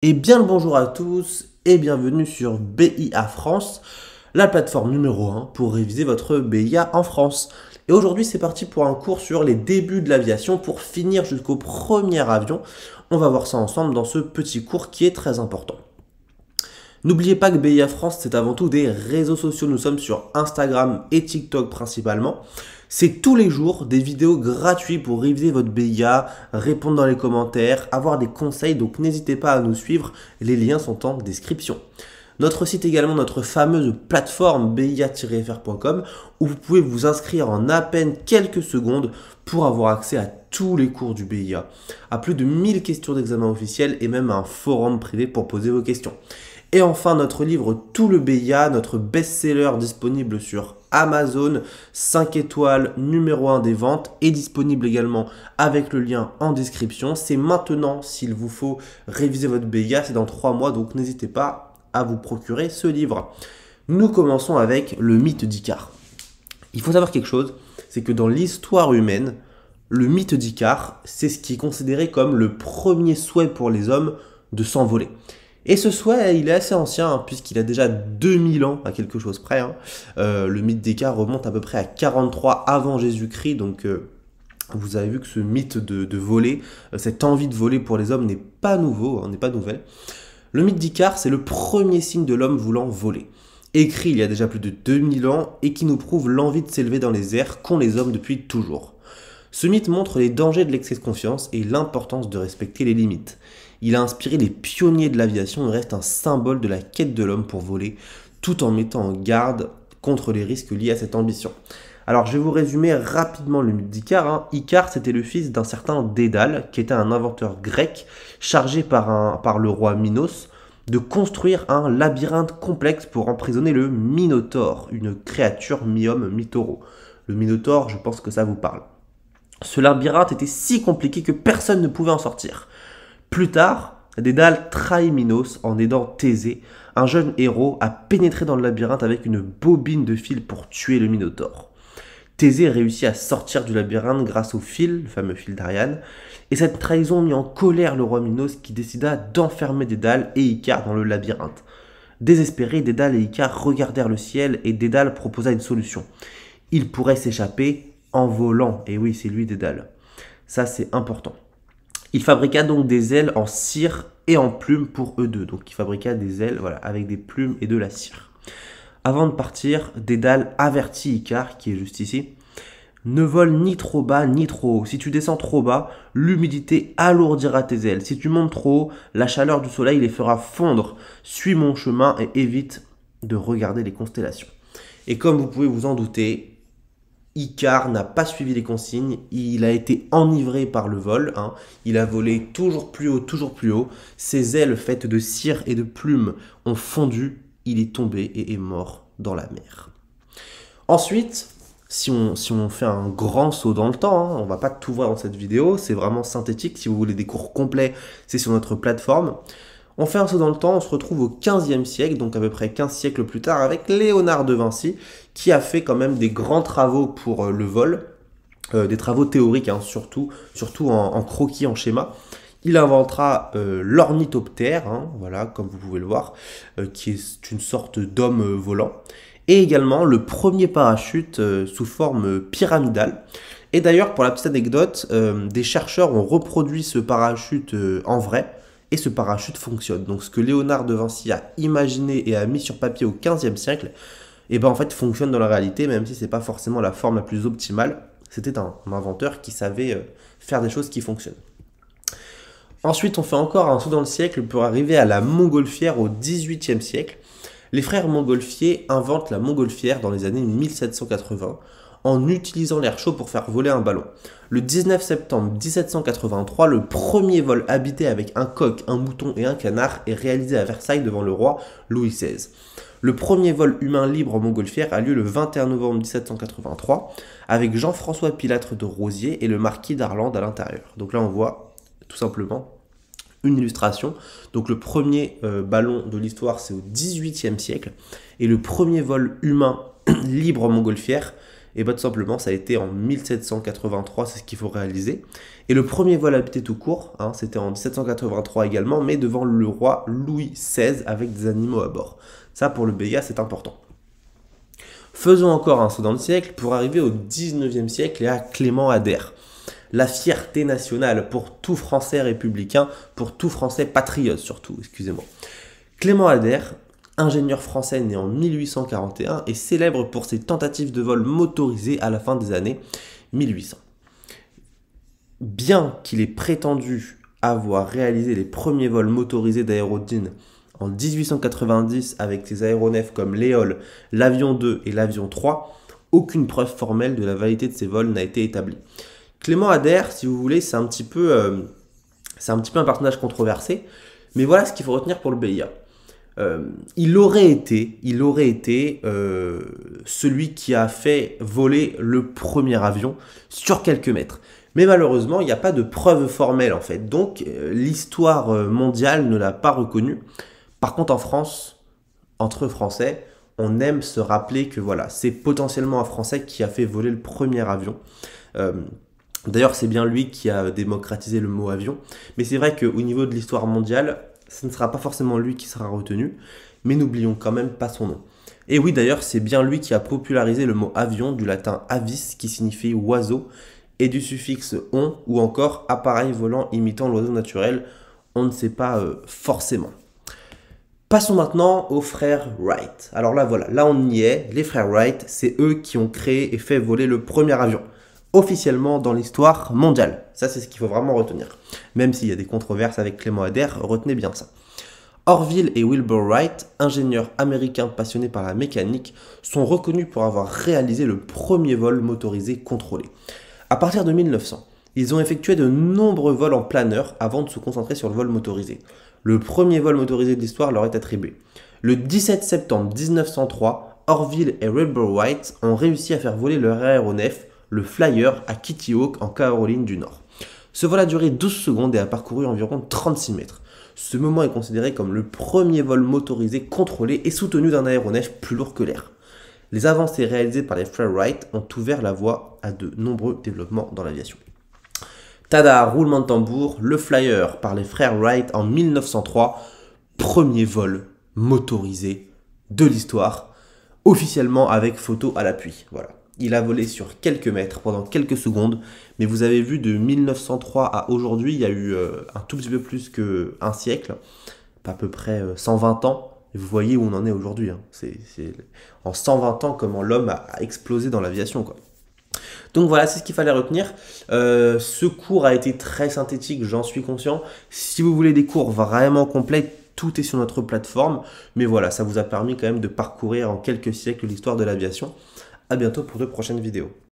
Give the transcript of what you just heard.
Et bien le bonjour à tous et bienvenue sur BIA France, la plateforme numéro 1 pour réviser votre BIA en France. Et aujourd'hui c'est parti pour un cours sur les débuts de l'aviation pour finir jusqu'au premier avion. On va voir ça ensemble dans ce petit cours qui est très important. N'oubliez pas que BIA France c'est avant tout des réseaux sociaux, nous sommes sur Instagram et TikTok principalement. C'est tous les jours des vidéos gratuites pour réviser votre BIA, répondre dans les commentaires, avoir des conseils, donc n'hésitez pas à nous suivre, les liens sont en description. Notre site également, notre fameuse plateforme BIA-FR.com où vous pouvez vous inscrire en à peine quelques secondes pour avoir accès à tous les cours du BIA, à plus de 1000 questions d'examen officiel et même à un forum privé pour poser vos questions. Et enfin, notre livre Tout le BIA, notre best-seller disponible sur Amazon, 5 étoiles, numéro 1 des ventes, est disponible également avec le lien en description. C'est maintenant s'il vous faut réviser votre BIA, c'est dans 3 mois, donc n'hésitez pas à vous procurer ce livre. Nous commençons avec le mythe d'Icare. Il faut savoir quelque chose, c'est que dans l'histoire humaine, le mythe d'Icare, c'est ce qui est considéré comme le premier souhait pour les hommes de s'envoler. Et ce souhait, il est assez ancien, hein, puisqu'il a déjà 2000 ans, à quelque chose près. Le mythe d'Icare remonte à peu près à 43 avant Jésus-Christ, donc vous avez vu que ce mythe de voler, cette envie de voler pour les hommes n'est pas nouveau, n'est pas nouvelle. Le mythe d'Icare, c'est le premier signe de l'homme voulant voler. Écrit il y a déjà plus de 2000 ans et qui nous prouve l'envie de s'élever dans les airs qu'ont les hommes depuis toujours. Ce mythe montre les dangers de l'excès de confiance et l'importance de respecter les limites. Il a inspiré les pionniers de l'aviation et reste un symbole de la quête de l'homme pour voler, tout en mettant en garde contre les risques liés à cette ambition. Alors je vais vous résumer rapidement le mythe d'Icare. Icare, c'était le fils d'un certain Dédale, qui était un inventeur grec chargé par le roi Minos de construire un labyrinthe complexe pour emprisonner le Minotaure, une créature mi-homme, mi-taureau. Le Minotaure, je pense que ça vous parle. Ce labyrinthe était si compliqué que personne ne pouvait en sortir. Plus tard, Dédale trahit Minos en aidant Thésée, un jeune héros, à pénétrer dans le labyrinthe avec une bobine de fil pour tuer le Minotaure. Thésée réussit à sortir du labyrinthe grâce au fil, le fameux fil d'Ariane, et cette trahison mit en colère le roi Minos qui décida d'enfermer Dédale et Icare dans le labyrinthe. Désespérés, Dédale et Icare regardèrent le ciel et Dédale proposa une solution. Il pourrait s'échapper en volant, et oui, c'est lui Dédale. Ça, c'est important. Il fabriqua donc des ailes en cire et en plumes pour eux deux. Donc il fabriqua des ailes avec des plumes et de la cire. Avant de partir, Dédale avertit Icare, qui est juste ici, « Ne vole ni trop bas ni trop haut. Si tu descends trop bas, l'humidité alourdira tes ailes. Si tu montes trop haut, la chaleur du soleil les fera fondre. Suis mon chemin et évite de regarder les constellations. » Et comme vous pouvez vous en douter, Icare n'a pas suivi les consignes, il a été enivré par le vol, il a volé toujours plus haut, ses ailes faites de cire et de plumes ont fondu, il est tombé et est mort dans la mer. Ensuite, si on fait un grand saut dans le temps, on va pas tout voir dans cette vidéo, c'est vraiment synthétique, si vous voulez des cours complets, c'est sur notre plateforme. On fait un saut dans le temps, on se retrouve au 15e siècle, donc à peu près 15 siècles plus tard, avec Léonard de Vinci, qui a fait quand même des grands travaux pour le vol, des travaux théoriques, surtout en croquis, en schéma. Il inventera l'ornithoptère, voilà, comme vous pouvez le voir, qui est une sorte d'homme volant, et également le premier parachute sous forme pyramidale. Et d'ailleurs, pour la petite anecdote, des chercheurs ont reproduit ce parachute en vrai, et ce parachute fonctionne. Donc ce que Léonard de Vinci a imaginé et a mis sur papier au XVe siècle, en fait fonctionne dans la réalité, même si c'est pas forcément la forme la plus optimale. C'était un inventeur qui savait faire des choses qui fonctionnent. Ensuite, on fait encore un saut dans le siècle pour arriver à la montgolfière au XVIIIe siècle. Les frères Montgolfier inventent la montgolfière dans les années 1780 en utilisant l'air chaud pour faire voler un ballon. Le 19 septembre 1783, le premier vol habité avec un coq, un mouton et un canard est réalisé à Versailles devant le roi Louis XVI. Le premier vol humain libre en montgolfière a lieu le 21 novembre 1783 avec Jean-François Pilâtre de Rosiers et le marquis d'Arlande à l'intérieur. Donc là on voit tout simplement une illustration. Donc le premier ballon de l'histoire c'est au XVIIIe siècle et le premier vol humain libre en montgolfière Et bien tout simplement, ça a été en 1783, c'est ce qu'il faut réaliser. Et le premier vol habité tout court, hein, c'était en 1783 également, mais devant le roi Louis XVI avec des animaux à bord. Ça, pour le BIA, c'est important. Faisons encore un saut dans le siècle pour arriver au 19e siècle et à Clément Ader. La fierté nationale pour tout Français républicain, pour tout Français patriote surtout, excusez-moi. Clément Ader, ingénieur français né en 1841 et célèbre pour ses tentatives de vol motorisées à la fin des années 1800. Bien qu'il ait prétendu avoir réalisé les premiers vols motorisés d'Aérodyne en 1890 avec ses aéronefs comme l'Éole, l'Avion 2 et l'Avion 3, aucune preuve formelle de la validité de ces vols n'a été établie. Clément Ader, si vous voulez, c'est un petit peu un personnage controversé, mais voilà ce qu'il faut retenir pour le BIA. Il aurait été celui qui a fait voler le premier avion sur quelques mètres. Mais malheureusement, il n'y a pas de preuve formelle en fait. Donc l'histoire mondiale ne l'a pas reconnu. Par contre, en France, entre Français, on aime se rappeler que voilà, c'est potentiellement un Français qui a fait voler le premier avion. D'ailleurs, c'est bien lui qui a démocratisé le mot avion. Mais c'est vrai qu'au niveau de l'histoire mondiale, ce ne sera pas forcément lui qui sera retenu. Mais n'oublions quand même pas son nom. Et oui, d'ailleurs, c'est bien lui qui a popularisé le mot avion, du latin avis, qui signifie oiseau, et du suffixe on, ou encore appareil volant imitant l'oiseau naturel. On ne sait pas forcément. Passons maintenant aux frères Wright. Alors là, voilà, là on y est. Les frères Wright, c'est eux qui ont créé et fait voler le premier avion, officiellement dans l'histoire mondiale. Ça, c'est ce qu'il faut vraiment retenir. Même s'il y a des controverses avec Clément Ader, retenez bien ça. Orville et Wilbur Wright, ingénieurs américains passionnés par la mécanique, sont reconnus pour avoir réalisé le premier vol motorisé contrôlé. À partir de 1900, ils ont effectué de nombreux vols en planeur avant de se concentrer sur le vol motorisé. Le premier vol motorisé de l'histoire leur est attribué. Le 17 septembre 1903, Orville et Wilbur Wright ont réussi à faire voler leur aéronef, le Flyer, à Kitty Hawk en Caroline du Nord. Ce vol a duré 12 secondes et a parcouru environ 36 mètres. Ce moment est considéré comme le premier vol motorisé contrôlé et soutenu d'un aéronef plus lourd que l'air. Les avancées réalisées par les frères Wright ont ouvert la voie à de nombreux développements dans l'aviation. Tada, roulement de tambour, le Flyer par les frères Wright en 1903, premier vol motorisé de l'histoire, officiellement avec photo à l'appui. Voilà. Il a volé sur quelques mètres pendant quelques secondes, mais vous avez vu de 1903 à aujourd'hui, il y a eu un tout petit peu plus qu'un siècle, à peu près 120 ans, et vous voyez où on en est aujourd'hui. Hein. C'est en 120 ans comment l'homme a explosé dans l'aviation, quoi. Donc voilà, c'est ce qu'il fallait retenir. Ce cours a été très synthétique, j'en suis conscient. Si vous voulez des cours vraiment complets, tout est sur notre plateforme. Mais voilà, ça vous a permis quand même de parcourir en quelques siècles l'histoire de l'aviation. À bientôt pour de prochaines vidéos.